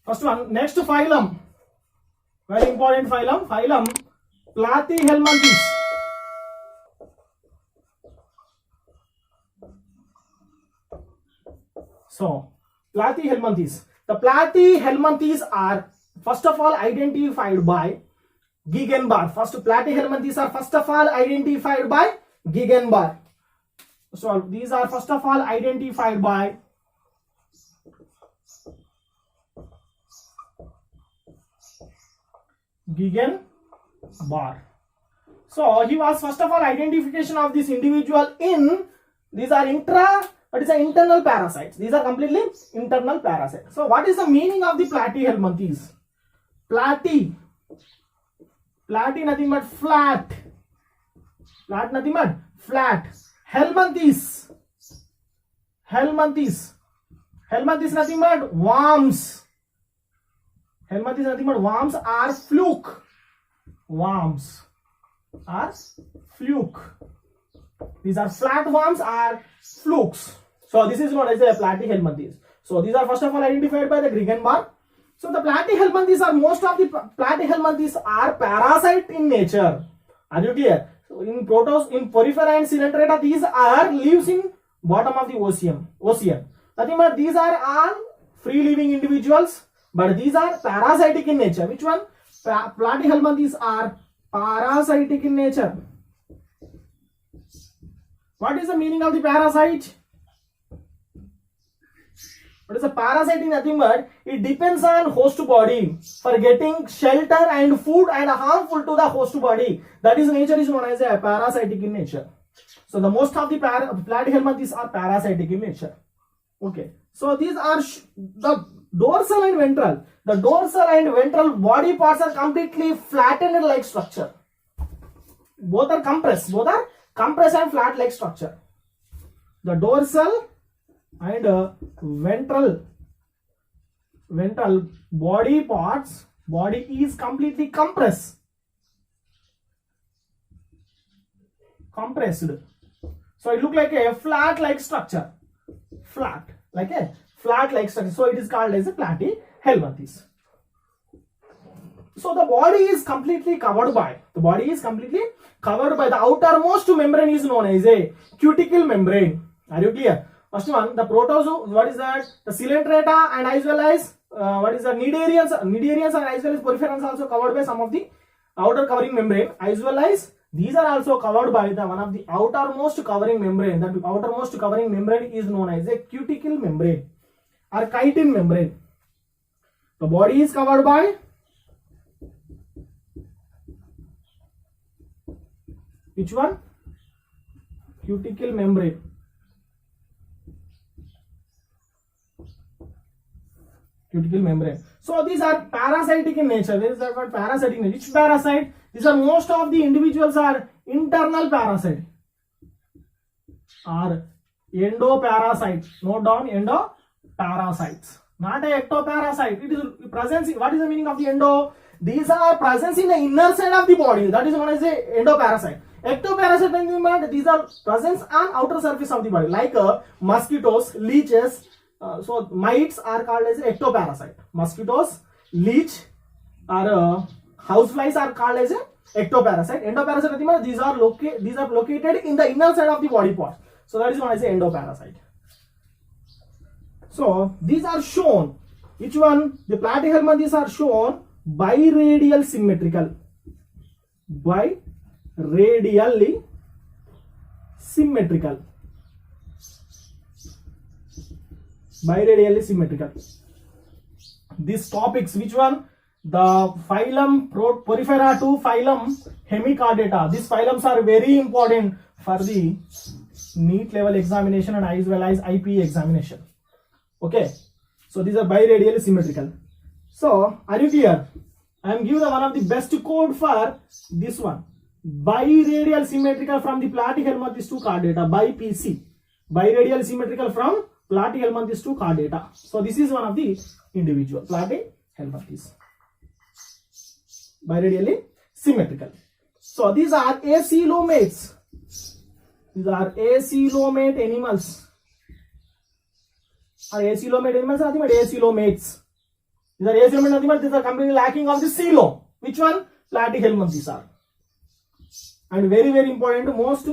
First one, next phylum, very important phylum Platyhelminthes. So Platyhelminthes. The Platyhelminthes are first of all identified by Gegenbahr. Platyhelminthes are first of all identified by Gegenbahr. So these are first of all identified by Gegenbahr. So he was first of all identification of this individual in, these are internal parasites. These are completely internal parasites. So what is the meaning of the Platyhelminthes? Platy nothing but flat. Flat nothing but flat. Helminthes nothing but worms. Helminthes nothing but worms are fluke. Worms are fluke. These are flat worms are flukes. So this is known as the Platyhelminthes. So these are first of all identified by the Gegenbahr. So the Platyhelminthes are, most of the Platyhelminthes are parasite in nature. Are you clear? So in Porifera and Coelenterata, these are lives in bottom of the ocean. Nothing but these are all free living individuals, but these are parasitic in nature. Which one? Platyhelminthes are parasitic in nature. What is the meaning of the parasite? What is a parasite? In nothing but it depends on host body for getting shelter and food and harmful to the host body. That is nature is known as a parasitic in nature. So the most of the Platyhelminthes are parasitic in nature. Okay. So these are the dorsal and ventral. The dorsal and ventral body parts are completely flattened like structure. Both are compressed and flat like structure. The dorsal and ventral body parts, body is completely compressed. So it look like a flat like structure. So it is called as a Platyhelminthes. So the body is completely covered by the outermost membrane is known as a cuticle membrane. Are you clear? First one, the protozoa, what is that? The Coelenterata and as well as what is the Cnidarians and as well as Poriferans also covered by some of the outer covering membrane, as well as these are also covered by the one of the outermost covering membrane. That outermost covering membrane is known as a cuticle membrane or chitin membrane. The body is covered by which one? Cuticle membrane. So these are parasitic in nature. These are called parasitic. Which parasite? These are most of the individuals are internal parasite or endoparasite. Note down, endoparasites, not a ectoparasite. It is presence. What is the meaning of the endo? These are presence in the inner side of the body. That is known as a endoparasite. Ectoparasite, these are presence on outer surface of the body, like mosquitoes, leeches. So mites are called as ectoparasite. Mosquitoes, leech, or houseflies are called as ectoparasite. Endoparasite, these are located in the inner side of the body part. So that is known as endoparasite. So these are shown. Which one? The Platyhelminthes are shown biradial symmetrical. Biradially symmetrical. Biradially symmetrical. These topics, which one? The phylum Porifera to phylum Hemichordata. These phylums are very important for the NEET level examination and as well as IP examination. Okay, so these are biradially symmetrical. So are you clear? I am giving one of the best code for this one. Biradial symmetrical from the Platyhelminthes to chordata by PC. Biradial symmetrical from Platyhelminthes to chordata. So this is one of the individual Platyhelminthes. Biradially symmetrical. So these are acoelomates. These are acoelomate animals. Are acoelomate animals? Nothing but acoelomates. These are acoelomate, nothing but these are completely lacking of the coelom. Which one? Platyhelminthes are. And very, very important, most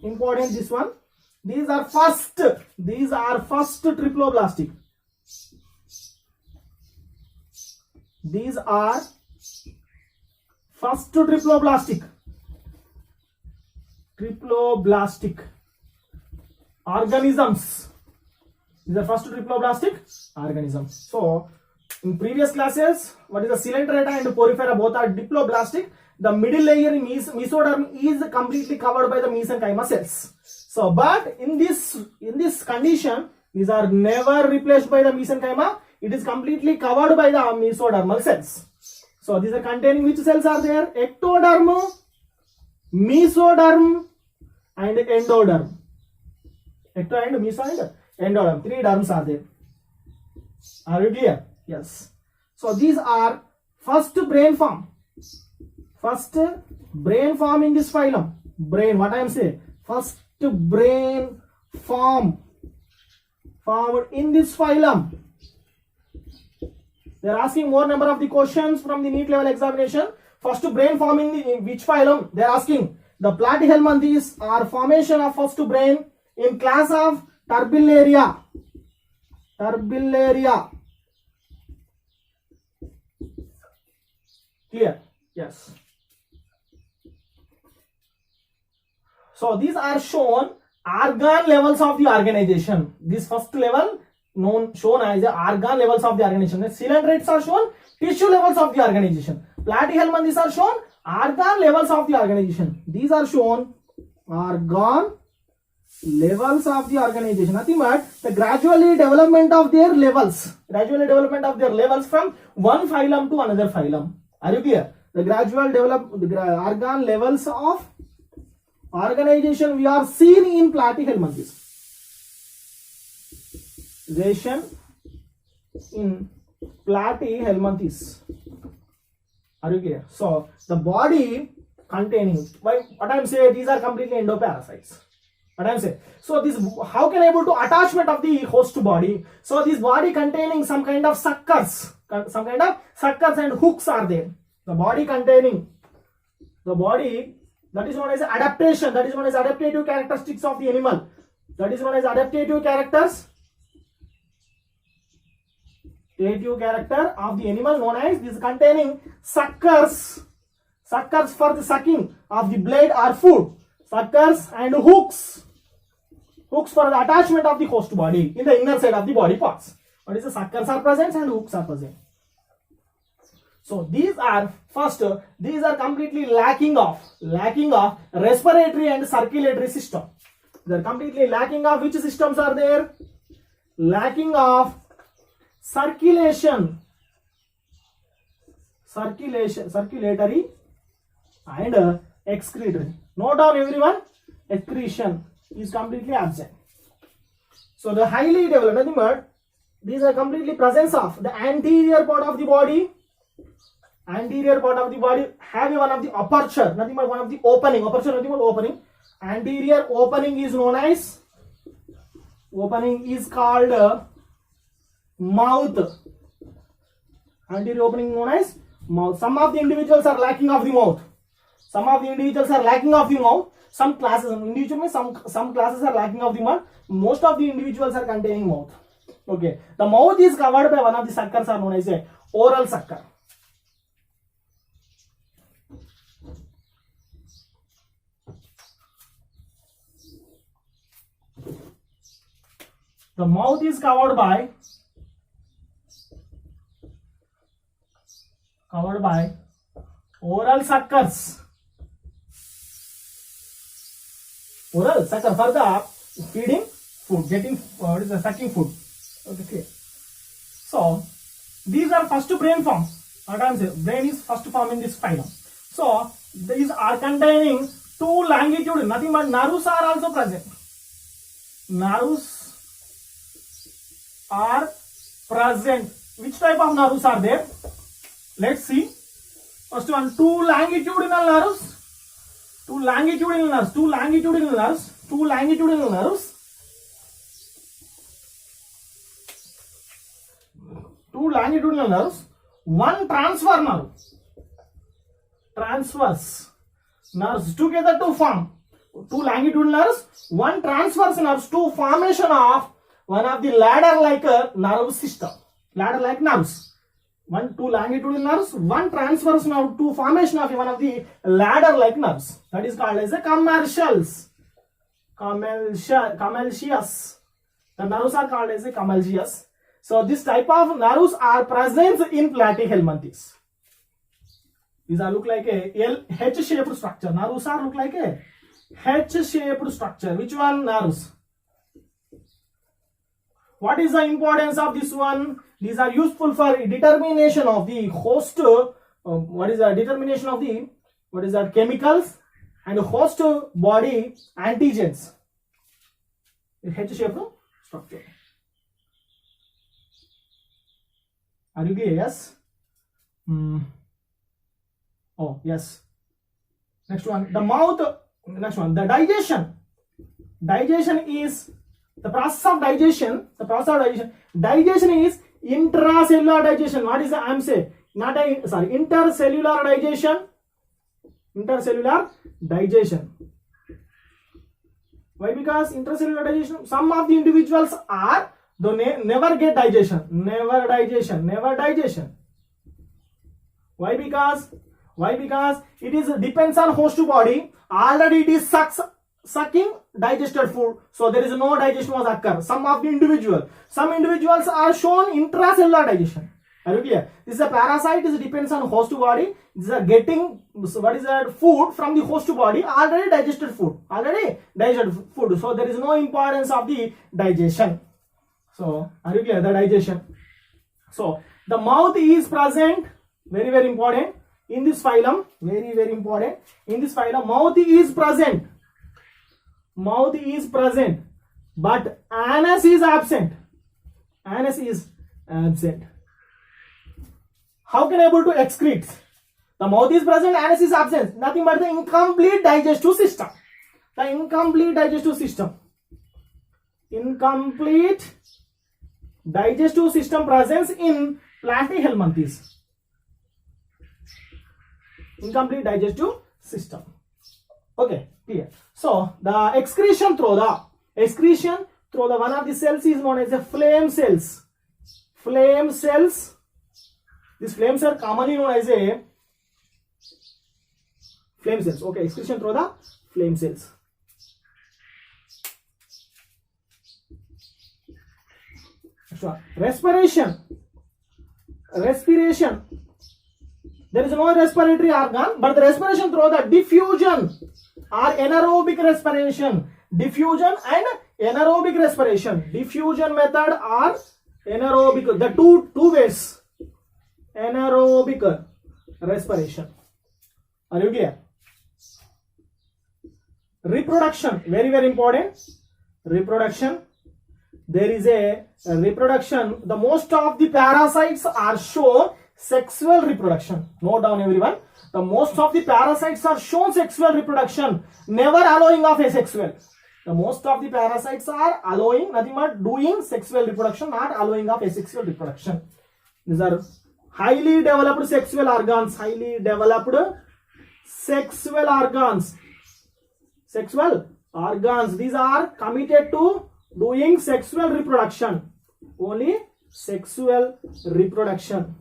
important this one. These are first triploblastic. These are first triploblastic organisms. These are first triploblastic organisms. So in previous classes, what is the Coelenterata and Porifera, both are diploblastic. The middle layer in mesoderm is completely covered by the mesenchyma cells. So, but in this condition, these are never replaced by the mesenchyma. It is completely covered by the mesodermal cells. So, these are containing which cells are there? Ectoderm, mesoderm, and endoderm. Ecto and meso and endoderm. 3 derms are there. Are you clear? Yes. So, these are first brain form. First brain form in this phylum. Brain, what I am saying? First brain formed in this phylum. They are asking more number of the questions from the NEET level examination. First brain form in which phylum? They are asking. The Platyhelminthes are formation of first brain in class of Turbellaria. Clear? Yes. So these are shown organ levels of the organization. This first level shown as the organ levels of the organization. The Coelentrates are shown tissue levels of the organization. Platyhelminthes are shown organ levels of the organization. These are shown organ levels of the organization. Nothing but the gradual development of their levels. From one phylum to another phylum. Are you clear? The gradual organ levels of organization we are seen in Platyhelminthes. In Platyhelminthes. Are you clear? So the body containing, what I am saying, these are completely endoparasites. What I am saying. So this, how can I able to attachment of the host body? So this body containing some kind of suckers and hooks are there. The body that is known as adaptation. That is known as adaptative characteristics of the animal. That is known as adaptative character of the animal, known as this containing suckers for the sucking of the blade or food. Suckers and hooks for the attachment of the host body in the inner side of the body parts. What is the suckers are present and hooks are present. So these are completely lacking of respiratory and circulatory system. They are completely lacking of which systems are there? Lacking of circulatory and excretory. Note down everyone, excretion is completely absent. So the highly developed, these are completely presence of the anterior part of the body. Anterior part of the body have one of the aperture, nothing but one of the opening. Aperture, nothing but opening. Anterior opening is known as, called mouth. Anterior opening known as mouth. Some of the individuals are lacking of the mouth. Some classes, some classes are lacking of the mouth. Most of the individuals are containing mouth. Okay. The mouth is covered by one of the suckers are known as a oral sucker. The mouth is covered by oral suckers. Oral sucker for the feeding food, getting sucking food. Okay. So these are first brain forms. What I am saying, brain is first form in this phylum. So these are containing two longitude, nothing but nerves are also present. Nerves are present. Which type of nerves are there? Let's see. First one, two longitudinal nerves. two longitudinal nerves, one transfer nerve. Transverse nerves together to form two longitudinal nerves, one transverse nerves to formation of one of the ladder-like nerve system. Ladder-like nerves. Two longitudinal nerves, one transverse nerve to formation of one of the ladder-like nerves. That is called as a commercials. Commercious. The nerves are called as a commercious. So this type of nerves are present in platyhelminthes. These are look like a H-shaped structure. Nerves are look like a H-shaped structure. Which one? Nerves. What is the importance of this one? These are useful for determination of the host. What is the determination of the chemicals and host body antigens. H-shaped structure. Are you clear? Yes. Oh yes. Next one. The mouth. Next one. The digestion. Digestion is the process of digestion. The process of digestion. Digestion is intracellular digestion. What is the I am saying? Not a sorry. Intercellular digestion. Intercellular digestion. Why? Because intracellular digestion. Some of the individuals are never get digestion. Never digestion. Never digestion. Why? Because it is depends on host body. Already it is sucking digested food, so there is no digestion was occur. Some individuals are shown intracellular digestion. Are you clear? This is a parasite. It depends on host body. These are getting food from the host body. Already digested food. So there is no importance of the digestion. So are you clear? The digestion. So the mouth is present. Very very important. In this phylum, very very important. In this phylum, mouth is present. Mouth is present, but anus is absent. Anus is absent. How can I able to excrete? The mouth is present, anus is absent. Nothing but the incomplete digestive system. The incomplete digestive system. Incomplete digestive system presence in platyhelminthes. Incomplete digestive system. Okay, clear. So the excretion through the one of the cells is known as the flame cells. Flame cells. These flames are commonly known as a flame cells. Okay, excretion through the flame cells. Respiration. Respiration. There is no respiratory organ, but the respiration through the diffusion or anaerobic respiration. Diffusion and anaerobic respiration. Diffusion method or anaerobic. The two ways. Anaerobic respiration. Are you clear? Reproduction. Very very important. Reproduction. There is a reproduction. The most of the parasites are shown sexual reproduction. Note down everyone. The most of the parasites are shown sexual reproduction, never allowing of asexual. The most of the parasites are allowing, nothing but doing sexual reproduction, not allowing of asexual reproduction. These are highly developed sexual organs. Highly developed sexual organs. Sexual organs. These are committed to doing sexual reproduction. Only sexual reproduction.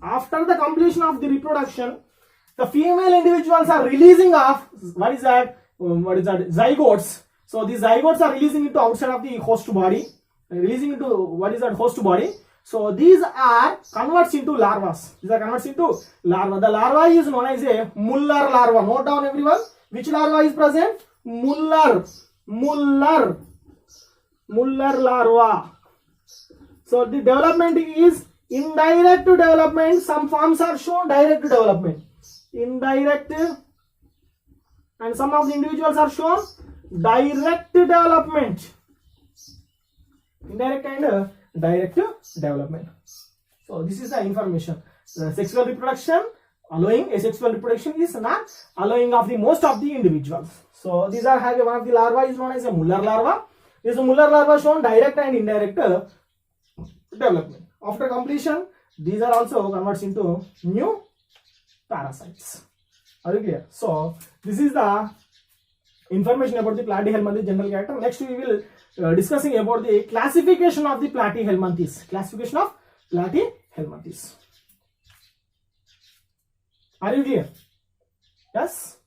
After the completion of the reproduction, the female individuals are releasing of zygotes. So these zygotes are releasing into outside of the host body, releasing into host body. So these are converts into larvas. These are converts into larva. The larva is known as a Muller larva. Note down everyone. Which larva is present? Muller larva. So the development is indirect development. Some forms are shown direct development. Indirect, and some of the individuals are shown direct development. Indirect and direct development. So this is the information. The sexual reproduction, allowing asexual reproduction is not allowing of the most of the individuals. So these are having one of the larva is known as a Muller larva. is the Muller larva shown direct and indirect development. After completion, these are also converts into new parasites. Are you clear? So this is the information about the platyhelminthes general character. Next we will discussing about the classification of the platyhelminthes. Classification of platyhelminthes. Are you clear? Yes.